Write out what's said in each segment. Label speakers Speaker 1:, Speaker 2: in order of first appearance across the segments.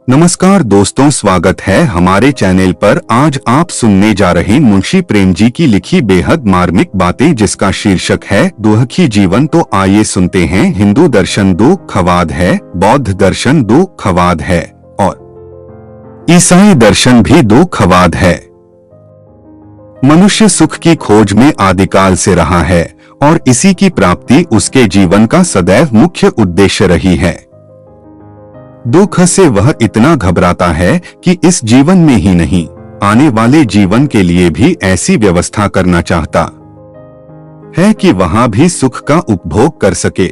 Speaker 1: नमस्कार दोस्तों, स्वागत है हमारे चैनल पर। आज आप सुनने जा रहे मुंशी प्रेम जी की लिखी बेहद मार्मिक बातें, जिसका शीर्षक है दुखी जीवन। तो आइए सुनते हैं। हिंदू दर्शन दो खवाद है, बौद्ध दर्शन दो खवाद है और ईसाई दर्शन भी दो खवाद है। मनुष्य सुख की खोज में आदिकाल से रहा है और इसी की प्राप्ति उसके जीवन का सदैव मुख्य उद्देश्य रही है। दुख से वह इतना घबराता है कि इस जीवन में ही नहीं, आने वाले जीवन के लिए भी ऐसी व्यवस्था करना चाहता है कि वहां भी सुख का उपभोग कर सके।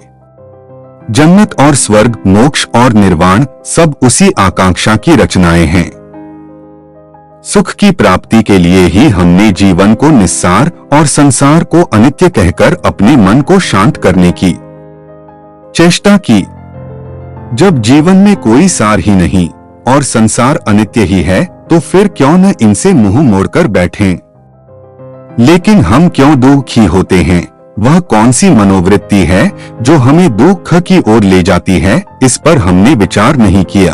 Speaker 1: जन्नत और स्वर्ग, मोक्ष और निर्वाण सब उसी आकांक्षा की रचनाएं हैं। सुख की प्राप्ति के लिए ही हमने जीवन को निस्सार और संसार को अनित्य कहकर अपने मन को शांत करने की चेष्टा की। जब जीवन में कोई सार ही नहीं और संसार अनित्य ही है, तो फिर क्यों न इनसे मुंह मोड़कर बैठें। लेकिन हम क्यों दुखी होते हैं? वह कौन सी मनोवृत्ति है जो हमें दुख की ओर ले जाती है? इस पर हमने विचार नहीं किया।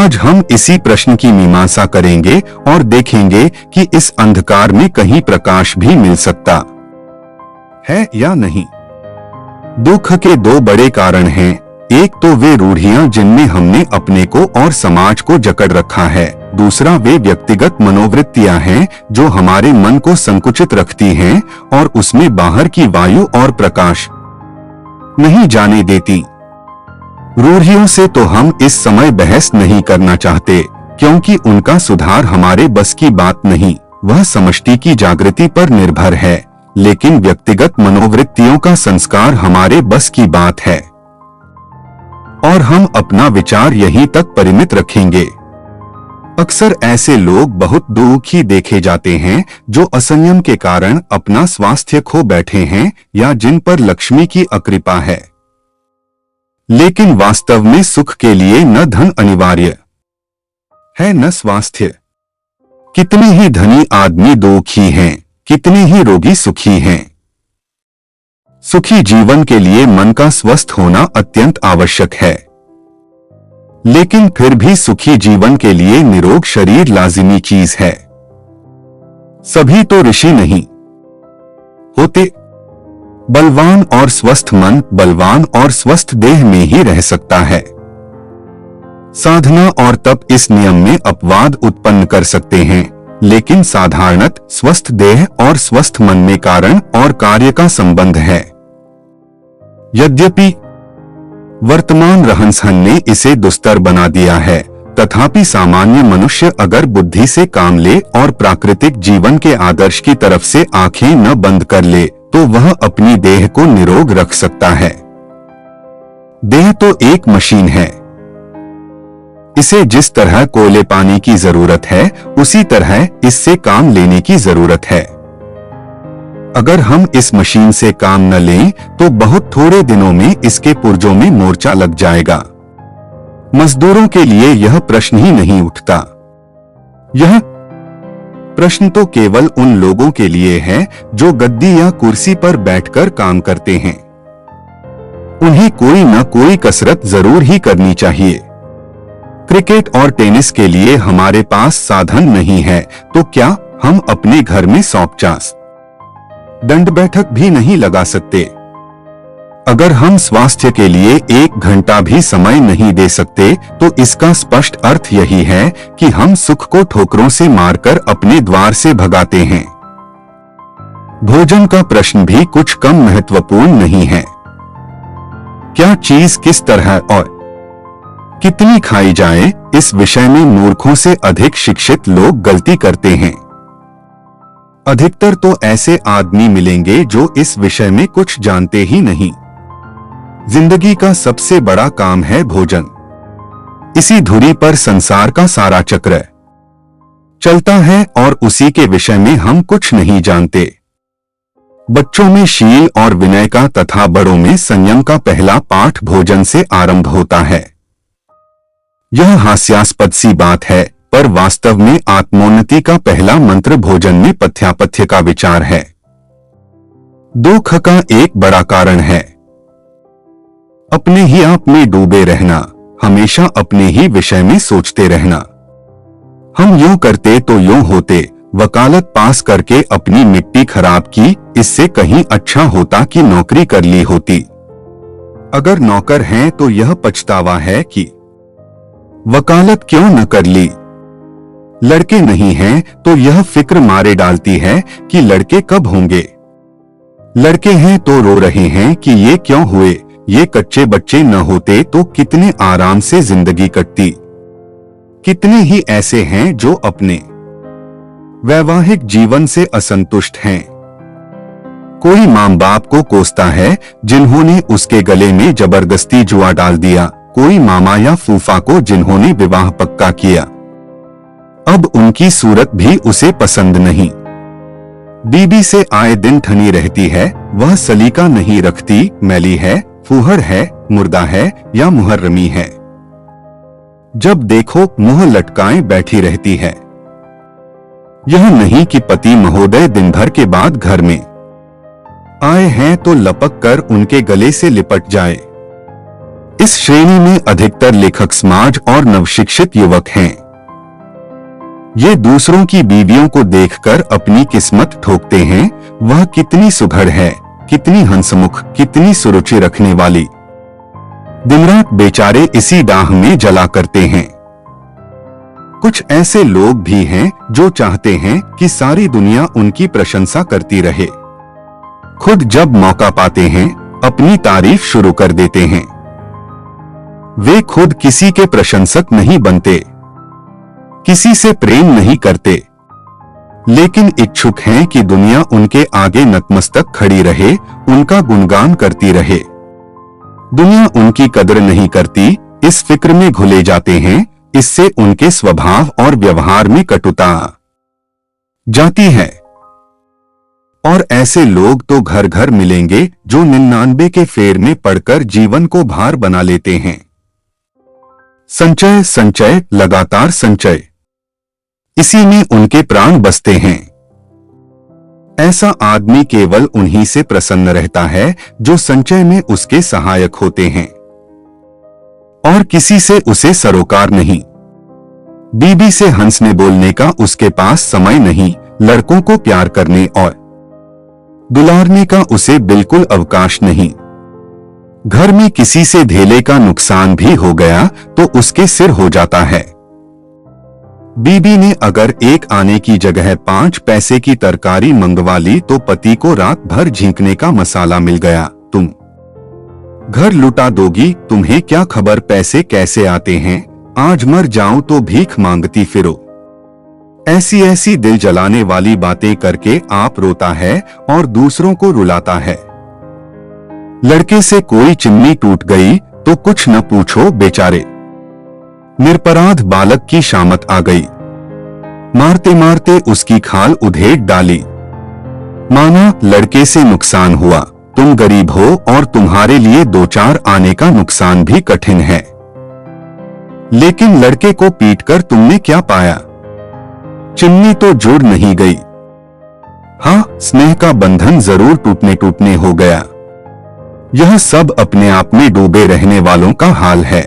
Speaker 1: आज हम इसी प्रश्न की मीमांसा करेंगे और देखेंगे कि इस अंधकार में कहीं प्रकाश भी मिल सकता है या नहीं। दुख के दो बड़े कारण हैं। एक तो वे रूढ़ियां जिनमें हमने अपने को और समाज को जकड़ रखा है। दूसरा वे व्यक्तिगत मनोवृत्तियां हैं जो हमारे मन को संकुचित रखती हैं और उसमें बाहर की वायु और प्रकाश नहीं जाने देती। रूढ़ियों से तो हम इस समय बहस नहीं करना चाहते, क्योंकि उनका सुधार हमारे बस की बात नहीं। वह समष्टि की जागृति पर निर्भर है। लेकिन व्यक्तिगत मनोवृत्तियों का संस्कार हमारे बस की बात है और हम अपना विचार यहीं तक परिमित रखेंगे। अक्सर ऐसे लोग बहुत दुखी देखे जाते हैं जो असंयम के कारण अपना स्वास्थ्य खो बैठे हैं या जिन पर लक्ष्मी की अकृपा है। लेकिन वास्तव में सुख के लिए न धन अनिवार्य है न स्वास्थ्य। कितने ही धनी आदमी दुखी हैं, कितने ही रोगी सुखी हैं। सुखी जीवन के लिए मन का स्वस्थ होना अत्यंत आवश्यक है। लेकिन फिर भी सुखी जीवन के लिए निरोग शरीर लाजिमी चीज है। सभी तो ऋषि नहीं होते। बलवान और स्वस्थ मन, बलवान और स्वस्थ देह में ही रह सकता है। साधना और तप इस नियम में अपवाद उत्पन्न कर सकते हैं, लेकिन साधारणत स्वस्थ देह और स्वस्थ मन में कारण और कार्य का संबंध है। यद्यपि वर्तमान रहन-सहन ने इसे दुस्तर बना दिया है, तथापि सामान्य मनुष्य अगर बुद्धि से काम ले और प्राकृतिक जीवन के आदर्श की तरफ से आंखें न बंद कर ले, तो वह अपनी देह को निरोग रख सकता है। देह तो एक मशीन है। इसे जिस तरह कोयले पानी की जरूरत है, उसी तरह इससे काम लेने की जरूरत है। अगर हम इस मशीन से काम न लें, तो बहुत थोड़े दिनों में इसके पुर्जों में मोर्चा लग जाएगा। मजदूरों के लिए यह प्रश्न ही नहीं उठता। यह प्रश्न तो केवल उन लोगों के लिए है जो गद्दी या कुर्सी पर बैठकर काम करते हैं। उन्हें कोई न कोई कसरत जरूर ही करनी चाहिए। क्रिकेट और टेनिस के लिए हमारे पास साधन नहीं है, तो क्या हम अपने घर में 150 दंड बैठक भी नहीं लगा सकते? अगर हम स्वास्थ्य के लिए 1 घंटा भी समय नहीं दे सकते, तो इसका स्पष्ट अर्थ यही है कि हम सुख को ठोकरों से मारकर अपने द्वार से भगाते हैं। भोजन का प्रश्न भी कुछ कम महत्वपूर्ण नहीं है। क्या चीज किस तरह और कितनी खाई जाए, इस विषय में मूर्खों से अधिक शिक्षित लोग गलती करते हैं। अधिकतर तो ऐसे आदमी मिलेंगे जो इस विषय में कुछ जानते ही नहीं। जिंदगी का सबसे बड़ा काम है भोजन। इसी धुरी पर संसार का सारा चक्र चलता है और उसी के विषय में हम कुछ नहीं जानते। बच्चों में शील और विनय का तथा बड़ों में संयम का पहला पाठ भोजन से आरंभ होता है। यह हास्यास्पद सी बात है, पर वास्तव में आत्मोन्नति का पहला मंत्र भोजन में पथ्यापथ्य का विचार है। दुख का एक बड़ा कारण है अपने ही आप में डूबे रहना। हमेशा अपने ही विषय में सोचते रहना। हम यूं करते तो यूं होते, वकालत पास करके अपनी मिट्टी खराब की, इससे कहीं अच्छा होता कि नौकरी कर ली होती। अगर नौकर हैं तो यह पछतावा है कि वकालत क्यों न कर ली। लड़के नहीं हैं तो यह फिक्र मारे डालती है कि लड़के कब होंगे। लड़के हैं तो रो रहे हैं कि ये क्यों हुए, ये कच्चे बच्चे न होते तो कितने आराम से जिंदगी कटती। कितने ही ऐसे हैं जो अपने वैवाहिक जीवन से असंतुष्ट हैं। कोई मां बाप को कोसता है जिन्होंने उसके गले में जबरदस्ती जुआ डाल दिया, कोई मामा या फूफा को जिन्होंने विवाह पक्का किया। अब उनकी सूरत भी उसे पसंद नहीं। बीबी से आए दिन ठनी रहती है, वह सलीका नहीं रखती, मैली है, फूहड़ है, मुर्दा है या मुहर्रमी है। जब देखो मुंह लटकाए बैठी रहती है। यह नहीं कि पति महोदय दिन भर के बाद घर में आए हैं तो लपक कर उनके गले से लिपट जाए। इस श्रेणी में अधिकतर लेखक समाज और नवशिक्षित युवक हैं। ये दूसरों की बीवियों को देखकर अपनी किस्मत ठोकते हैं, वह कितनी सुघड़ है, कितनी हंसमुख, कितनी सुरुचि रखने वाली। दिन रात बेचारे इसी डाह में जला करते हैं। कुछ ऐसे लोग भी हैं जो चाहते हैं कि सारी दुनिया उनकी प्रशंसा करती रहे। खुद जब मौका पाते हैं अपनी तारीफ शुरू कर देते हैं। वे खुद किसी के प्रशंसक नहीं बनते, किसी से प्रेम नहीं करते, लेकिन इच्छुक हैं कि दुनिया उनके आगे नतमस्तक खड़ी रहे, उनका गुणगान करती रहे। दुनिया उनकी कदर नहीं करती, इस फिक्र में घुले जाते हैं। इससे उनके स्वभाव और व्यवहार में कटुता जाती है। और ऐसे लोग तो घर घर मिलेंगे जो 99 के फेर में पड़कर जीवन को भार बना लेते हैं। संचय संचय, लगातार संचय, इसी में उनके प्राण बसते हैं। ऐसा आदमी केवल उन्हीं से प्रसन्न रहता है जो संचय में उसके सहायक होते हैं, और किसी से उसे सरोकार नहीं। बीबी से हंसने बोलने का उसके पास समय नहीं, लड़कों को प्यार करने और दुलारने का उसे बिल्कुल अवकाश नहीं। घर में किसी से धेले का नुकसान भी हो गया तो उसके सिर हो जाता है। बीबी ने अगर एक आने की जगह 5 पैसे की तरकारी मंगवा ली तो पति को रात भर झींकने का मसाला मिल गया। तुम घर लुटा दोगी, तुम्हें क्या खबर पैसे कैसे आते हैं, आज मर जाऊं तो भीख मांगती फिरो। ऐसी ऐसी दिल जलाने वाली बातें करके आप रोता है और दूसरों को रुलाता है। लड़के से कोई चिमनी टूट गई तो कुछ न पूछो, बेचारे निरपराध बालक की शामत आ गई। मारते मारते उसकी खाल उधेड़ डाली। माना लड़के से नुकसान हुआ, तुम गरीब हो और तुम्हारे लिए 2-4 आने का नुकसान भी कठिन है। लेकिन लड़के को पीटकर तुमने क्या पाया? चिमनी तो जुड़ नहीं गई। हाँ, स्नेह का बंधन जरूर टूटने टूटने हो गया। यह सब अपने आप में डूबे रहने वालों का हाल है।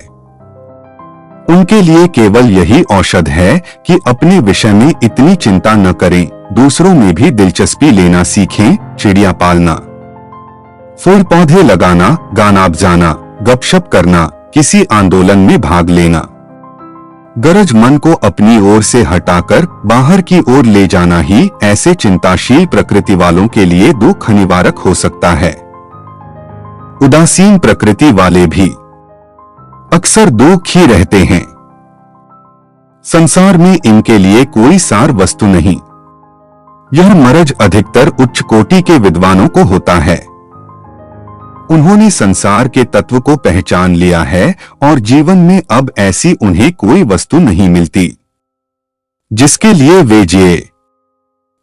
Speaker 1: उनके लिए केवल यही औषध है कि अपने विषय में इतनी चिंता न करें, दूसरों में भी दिलचस्पी लेना सीखें, चिड़िया पालना, फूल पौधे लगाना, गाना बजाना, गपशप करना, किसी आंदोलन में भाग लेना। गरज मन को अपनी ओर से हटाकर बाहर की ओर ले जाना ही ऐसे चिंताशील प्रकृति वालों के लिए दुख निवारक हो सकता है। उदासीन प्रकृति वाले भी अक्सर दुख ही रहते हैं। संसार में इनके लिए कोई सार वस्तु नहीं। यह मरज अधिकतर उच्च कोटि के विद्वानों को होता है। उन्होंने संसार के तत्व को पहचान लिया है और जीवन में अब ऐसी उन्हें कोई वस्तु नहीं मिलती जिसके लिए वे जिए।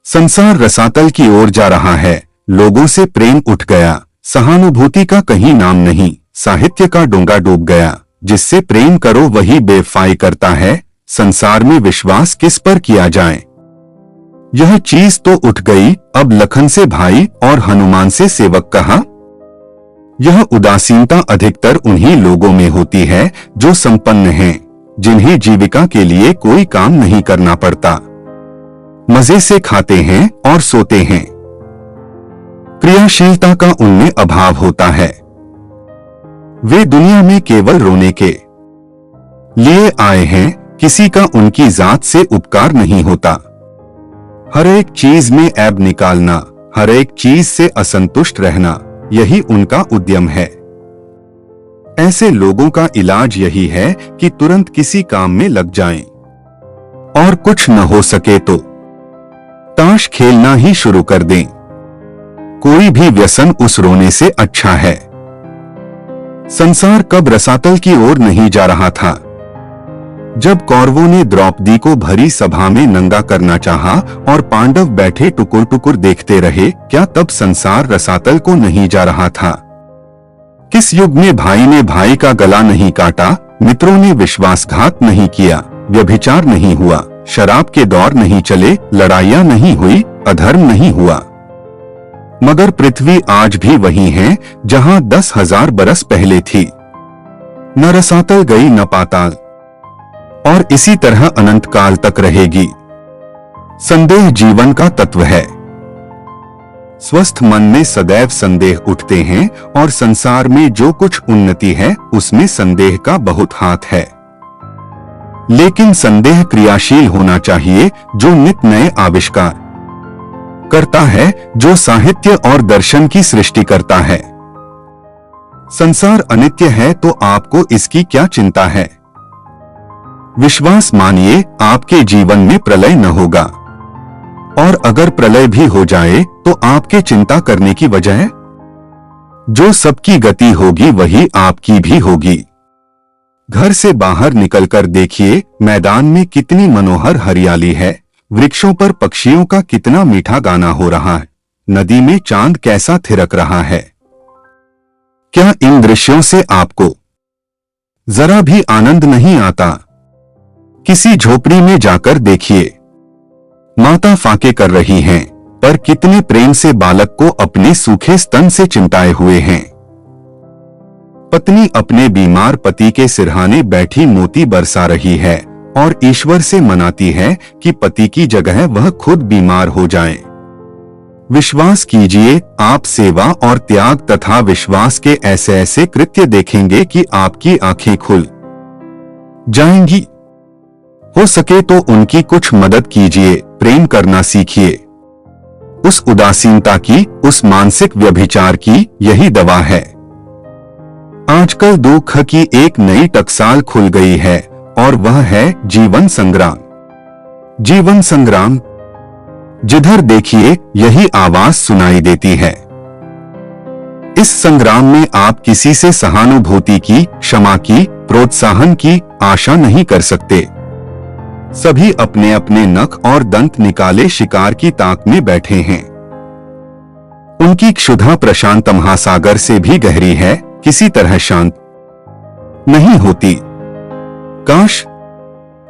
Speaker 1: संसार रसातल की ओर जा रहा है, लोगों से प्रेम उठ गया, सहानुभूति का कहीं नाम नहीं, साहित्य का डोंगा डूब गया, जिससे प्रेम करो वही बेवफाई करता है, संसार में विश्वास किस पर किया जाए। यह चीज तो उठ गई, अब लखन से भाई और हनुमान से सेवक कहा। यह उदासीनता अधिकतर उन्हीं लोगों में होती है जो संपन्न हैं, जिन्हें जीविका के लिए कोई काम नहीं करना पड़ता, मजे से खाते हैं और सोते हैं। क्रियाशीलता का उनमें अभाव होता है। वे दुनिया में केवल रोने के लिए आए हैं, किसी का उनकी जात से उपकार नहीं होता। हर एक चीज में ऐब निकालना, हर एक चीज से असंतुष्ट रहना, यही उनका उद्यम है। ऐसे लोगों का इलाज यही है कि तुरंत किसी काम में लग जाएं, और कुछ न हो सके तो ताश खेलना ही शुरू कर दें। कोई भी व्यसन उस रोने से अच्छा है। संसार कब रसातल की ओर नहीं जा रहा था। जब कौरवों ने द्रौपदी को भरी सभा में नंगा करना चाहा और पांडव बैठे टुकुर टुकुर देखते रहे, क्या तब संसार रसातल को नहीं जा रहा था? किस युग में भाई ने भाई का गला नहीं काटा, मित्रों ने विश्वासघात नहीं किया, व्यभिचार नहीं हुआ, शराब के दौर नहीं चले, लड़ाइयां नहीं हुई, अधर्म नहीं हुआ। मगर पृथ्वी आज भी वही है जहां 10,000 बरस पहले थी। न रसातल गई न पाताल, और इसी तरह अनंत काल तक रहेगी। संदेह जीवन का तत्व है। स्वस्थ मन में सदैव संदेह उठते हैं, और संसार में जो कुछ उन्नति है उसमें संदेह का बहुत हाथ है। लेकिन संदेह क्रियाशील होना चाहिए, जो नित नए आविष्कार करता है, जो साहित्य और दर्शन की सृष्टि करता है। संसार अनित्य है तो आपको इसकी क्या चिंता है? विश्वास मानिए, आपके जीवन में प्रलय न होगा, और अगर प्रलय भी हो जाए तो आपके चिंता करने की वजह? जो सबकी गति होगी वही आपकी भी होगी। घर से बाहर निकलकर देखिए, मैदान में कितनी मनोहर हरियाली है, वृक्षों पर पक्षियों का कितना मीठा गाना हो रहा है, नदी में चांद कैसा थिरक रहा है। क्या इन दृश्यों से आपको जरा भी आनंद नहीं आता? किसी झोपड़ी में जाकर देखिए, माता फाके कर रही हैं, पर कितने प्रेम से बालक को अपने सूखे स्तन से चिमटाए हुए हैं। पत्नी अपने बीमार पति के सिरहाने बैठी मोती बरसा रही है और ईश्वर से मनाती है कि पति की जगह वह खुद बीमार हो जाए। विश्वास कीजिए, आप सेवा और त्याग तथा विश्वास के ऐसे ऐसे कृत्य देखेंगे कि आपकी आंखें खुल जाएंगी। हो सके तो उनकी कुछ मदद कीजिए, प्रेम करना सीखिए। उस उदासीनता की, उस मानसिक व्यभिचार की यही दवा है। आजकल दुख की एक नई टकसाल खुल गई है, और वह है जीवन संग्राम। जीवन संग्राम, जिधर देखिए यही आवाज सुनाई देती है। इस संग्राम में आप किसी से सहानुभूति की, क्षमा की, प्रोत्साहन की आशा नहीं कर सकते। सभी अपने अपने नख और दंत निकाले शिकार की ताक में बैठे हैं। उनकी क्षुधा प्रशांत महासागर से भी गहरी है, किसी तरह शांत नहीं होती। काश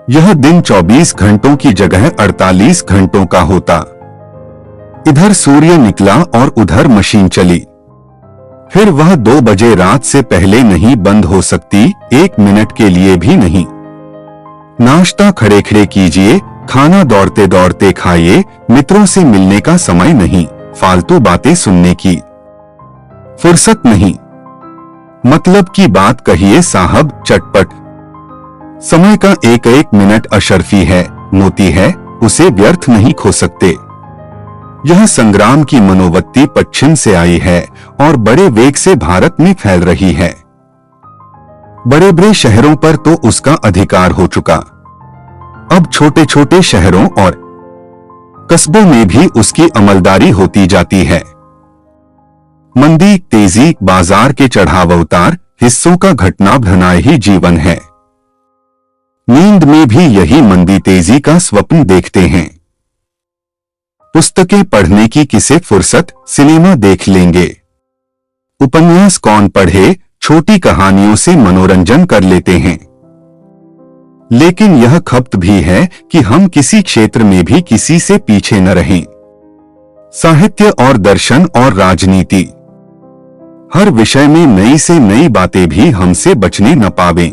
Speaker 1: यह दिन 24 घंटों की जगह 48 घंटों का होता। इधर सूर्य निकला और उधर मशीन चली। फिर वह 2 बजे रात से पहले नहीं बंद हो सकती, 1 मिनट के लिए भी नहीं। नाश्ता खड़े खड़े कीजिए, खाना दौड़ते दौड़ते खाइए। मित्रों से मिलने का समय नहीं, फालतू बातें सुनने की फुर्सत नहीं। मतलब की बात कहिए साहब, चटपट। समय का एक एक मिनट अशर्फी है, मोती है, उसे व्यर्थ नहीं खो सकते। यह संग्राम की मनोवत्ती पश्चिम से आई है और बड़े वेग से भारत में फैल रही है। बड़े बड़े शहरों पर तो उसका अधिकार हो चुका। अब छोटे छोटे शहरों और कस्बों में भी उसकी अमलदारी होती जाती है। मंदी, तेजी, बाजार के चढ़ाव उतार, हिस्सों का घटना भ्रनाय ही जीवन है। नींद में भी यही मंदी तेजी का स्वप्न देखते हैं। पुस्तकें पढ़ने की किसे फुर्सत, सिनेमा देख लेंगे। उपन्यास कौन पढ़े, छोटी कहानियों से मनोरंजन कर लेते हैं। लेकिन यह खपत भी है कि हम किसी क्षेत्र में भी किसी से पीछे न रहें। साहित्य और दर्शन और राजनीति, हर विषय में नई से नई बातें भी हमसे बचने न पावें।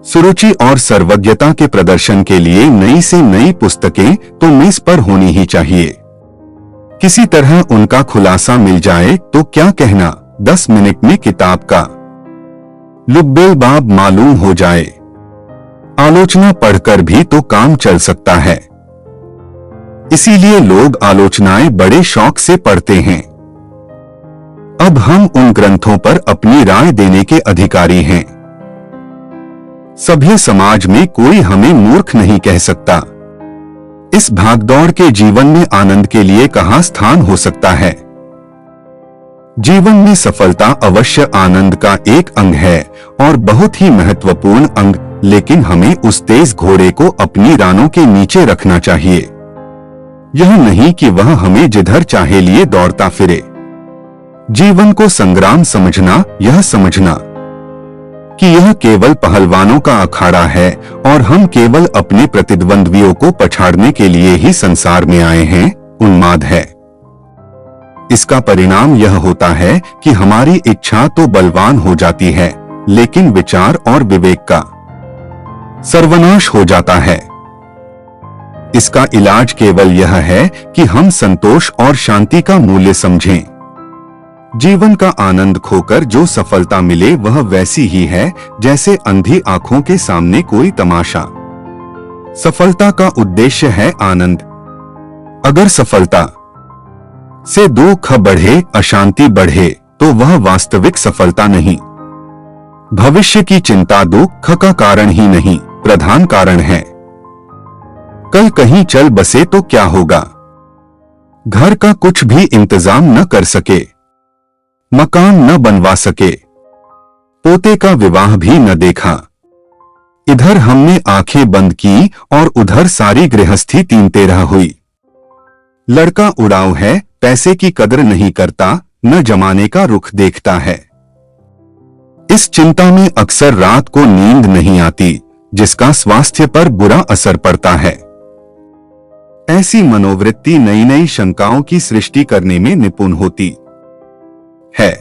Speaker 1: सुरुचि और सर्वज्ञता के प्रदर्शन के लिए नई से नई पुस्तकें तो मेज पर होनी ही चाहिए। किसी तरह उनका खुलासा मिल जाए तो क्या कहना, 10 मिनट में किताब का लुब्बेबाब मालूम हो जाए। आलोचना पढ़कर भी तो काम चल सकता है। इसीलिए लोग आलोचनाएं बड़े शौक से पढ़ते हैं। अब हम उन ग्रंथों पर अपनी राय देने के अधिकारी हैं। सभ्य समाज में कोई हमें मूर्ख नहीं कह सकता। इस भागदौड़ के जीवन में आनंद के लिए कहां स्थान हो सकता है। जीवन में सफलता अवश्य आनंद का एक अंग है और बहुत ही महत्वपूर्ण अंग, लेकिन हमें उस तेज घोड़े को अपनी रानों के नीचे रखना चाहिए। यह नहीं कि वह हमें जिधर चाहे लिए दौड़ता फिरे। जीवन को संग्राम समझना, यह समझना कि यह केवल पहलवानों का अखाड़ा है और हम केवल अपने प्रतिद्वंद्वियों को पछाड़ने के लिए ही संसार में आए हैं, उन्माद है। इसका परिणाम यह होता है कि हमारी इच्छा तो बलवान हो जाती है, लेकिन विचार और विवेक का सर्वनाश हो जाता है। इसका इलाज केवल यह है कि हम संतोष और शांति का मूल्य समझें। जीवन का आनंद खोकर जो सफलता मिले वह वैसी ही है जैसे अंधी आंखों के सामने कोई तमाशा। सफलता का उद्देश्य है आनंद। अगर सफलता से दुख बढ़े, अशांति बढ़े, तो वह वास्तविक सफलता नहीं। भविष्य की चिंता दुख का कारण ही नहीं, प्रधान कारण है। कल कहीं चल बसे तो क्या होगा। घर का कुछ भी इंतजाम न कर सके, मकान न बनवा सके, पोते का विवाह भी न देखा। इधर हमने आंखें बंद की और उधर सारी गृहस्थी 3-13 हुई। लड़का उड़ाऊ है, पैसे की कदर नहीं करता, न जमाने का रुख देखता है। इस चिंता में अक्सर रात को नींद नहीं आती, जिसका स्वास्थ्य पर बुरा असर पड़ता है। ऐसी मनोवृत्ति नई नई शंकाओं की सृष्टि करने में निपुण होती है।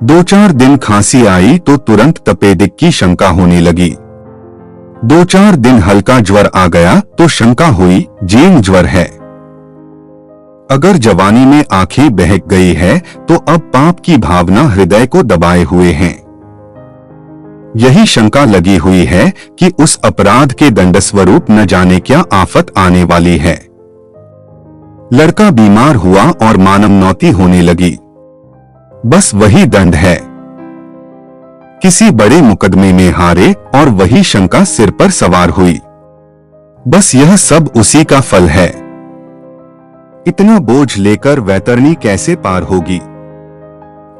Speaker 1: 2-4 दिन खांसी आई तो तुरंत तपेदिक की शंका होने लगी। 2-4 दिन हल्का ज्वर आ गया तो शंका हुई जीर्ण ज्वर है। अगर जवानी में आंखें बहक गई है तो अब पाप की भावना हृदय को दबाए हुए हैं। यही शंका लगी हुई है कि उस अपराध के दंडस्वरूप न जाने क्या आफत आने वाली है। लड़का बीमार हुआ और मानवनौती होने लगी। बस वही दंड है। किसी बड़े मुकदमे में हारे और वही शंका सिर पर सवार हुई। बस यह सब उसी का फल है। इतना बोझ लेकर वैतरणी कैसे पार होगी।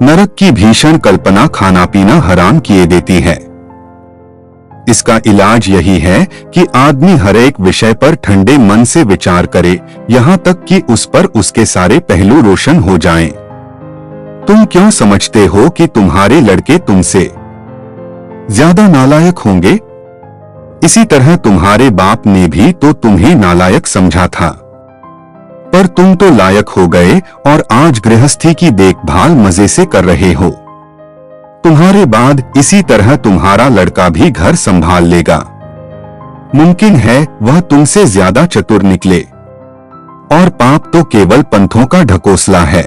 Speaker 1: नरक की भीषण कल्पना खाना पीना हराम किए देती है। इसका इलाज यही है कि आदमी हर एक विषय पर ठंडे मन से विचार करे, यहाँ तक कि उस पर उसके सारे पहलू रोशन हो जाएं। तुम क्यों समझते हो कि तुम्हारे लड़के तुमसे ज्यादा नालायक होंगे? इसी तरह तुम्हारे बाप ने भी तो तुम्हें नालायक समझा था, पर तुम तो लायक हो गए और आज गृहस्थी की देखभाल मजे से कर रहे हो। तुम्हारे बाद इसी तरह तुम्हारा लड़का भी घर संभाल लेगा। मुमकिन है वह तुमसे ज्यादा चतुर निकले। और पाप तो केवल पंथों का ढकोसला है।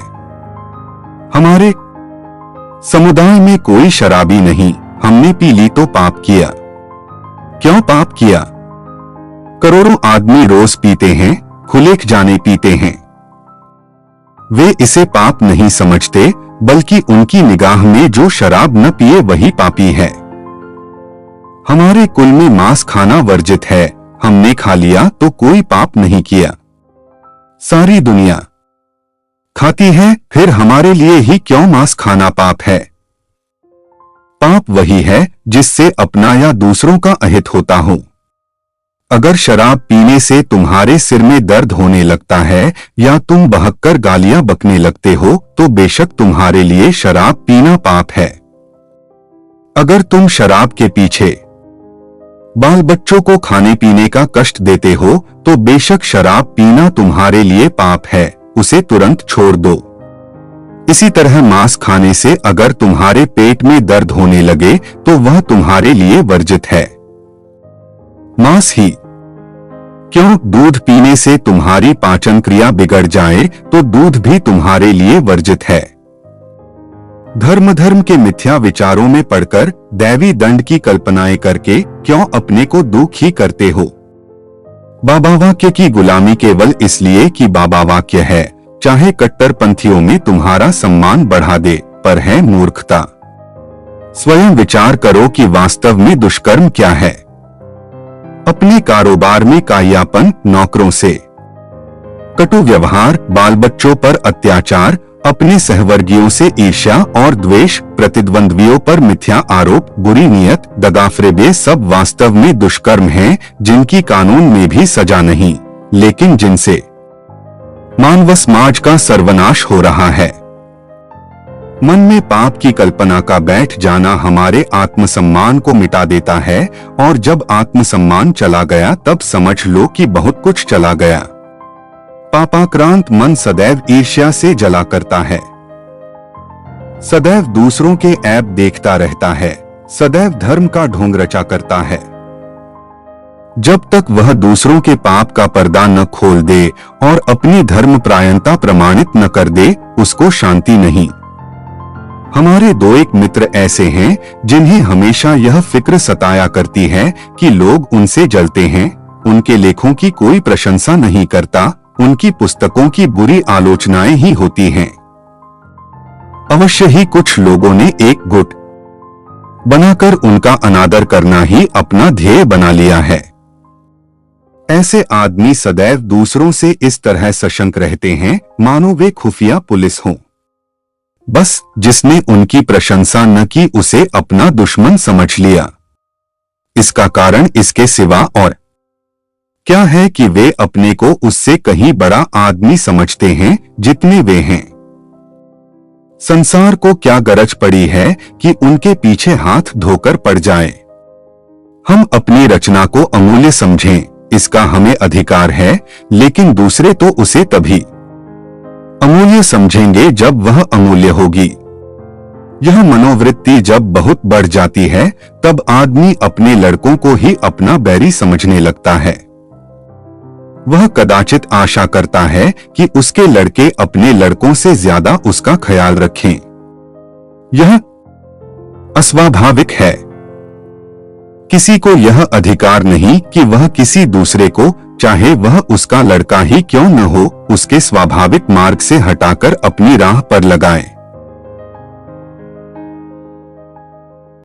Speaker 1: हमारे समुदाय में कोई शराबी नहीं, हमने पी ली तो पाप किया। क्यों पाप किया? करोड़ों आदमी रोज पीते हैं, खुलेख जाने पीते हैं। वे इसे पाप नहीं समझते, बल्कि उनकी निगाह में जो शराब न पिए वही पापी है। हमारे कुल में मांस खाना वर्जित है, हमने खा लिया तो कोई पाप नहीं किया। सारी दुनिया खाती है, फिर हमारे लिए ही क्यों मांस खाना पाप है? पाप वही है जिससे अपना या दूसरों का अहित होता हो। अगर शराब पीने से तुम्हारे सिर में दर्द होने लगता है या तुम बहककर गालियां बकने लगते हो तो बेशक तुम्हारे लिए शराब पीना पाप है। अगर तुम शराब के पीछे बाल बच्चों को खाने पीने का कष्ट देते हो तो बेशक शराब पीना तुम्हारे लिए पाप है, उसे तुरंत छोड़ दो। इसी तरह मांस खाने से अगर तुम्हारे पेट में दर्द होने लगे तो वह तुम्हारे लिए वर्जित है। मांस ही क्यों, दूध पीने से तुम्हारी पाचन क्रिया बिगड़ जाए तो दूध भी तुम्हारे लिए वर्जित है। धर्म के मिथ्या विचारों में पड़कर दैवी दंड की कल्पनाएं करके क्यों अपने को दुखी करते हो। बाबा वाक्य की गुलामी केवल इसलिए कि बाबा वाक्य है, चाहे कट्टरपंथियों में तुम्हारा सम्मान बढ़ा दे, पर है मूर्खता। स्वयं विचार करो कि वास्तव में दुष्कर्म क्या है। अपने कारोबार में कायापन, नौकरों से कटु व्यवहार, बाल बच्चों पर अत्याचार, अपने सहवर्गियों से ईर्ष्या और द्वेष, प्रतिद्वंद्वियों पर मिथ्या आरोप, बुरी नियत, दगाफरेब, ये सब वास्तव में दुष्कर्म हैं, जिनकी कानून में भी सजा नहीं, लेकिन जिनसे मानव समाज का सर्वनाश हो रहा है। मन में पाप की कल्पना का बैठ जाना हमारे आत्मसम्मान को मिटा देता है, और जब आत्मसम्मान चला गया तब समझ लो कि बहुत कुछ चला गया। पापाक्रांत मन सदैव ईर्ष्या से जला करता है, सदैव दूसरों के ऐब देखता रहता है, सदैव धर्म का ढोंग रचा करता है। जब तक वह दूसरों के पाप का पर्दा न खोल दे और अपनी धर्म प्रायणता प्रमाणित न कर दे, उसको शांति नहीं। हमारे दो एक मित्र ऐसे हैं जिन्हें हमेशा यह फिक्र सताया करती है कि लोग उनसे जलते हैं, उनके लेखों की कोई प्रशंसा नहीं करता, उनकी पुस्तकों की बुरी आलोचनाएं ही होती हैं। अवश्य ही कुछ लोगों ने एक गुट बनाकर उनका अनादर करना ही अपना ध्येय बना लिया है। ऐसे आदमी सदैव दूसरों से इस तरह सशंक रहते हैं मानो वे खुफिया पुलिस हों। बस जिसने उनकी प्रशंसा न की उसे अपना दुश्मन समझ लिया। इसका कारण इसके सिवा और क्या है कि वे अपने को उससे कहीं बड़ा आदमी समझते हैं जितने वे हैं। संसार को क्या गरज पड़ी है कि उनके पीछे हाथ धोकर पड़ जाए। हम अपनी रचना को अमूल्य समझें, इसका हमें अधिकार है, लेकिन दूसरे तो उसे तभी अमूल्य समझेंगे जब वह अमूल्य होगी। यह मनोवृत्ति जब बहुत बढ़ जाती है तब आदमी अपने लड़कों को ही अपना बैरी समझने लगता है। वह कदाचित आशा करता है कि उसके लड़के अपने लड़कों से ज्यादा उसका ख्याल रखें। यह अस्वाभाविक है। किसी को यह अधिकार नहीं कि वह किसी दूसरे को, चाहे वह उसका लड़का ही क्यों न हो, उसके स्वाभाविक मार्ग से हटाकर अपनी राह पर लगाए।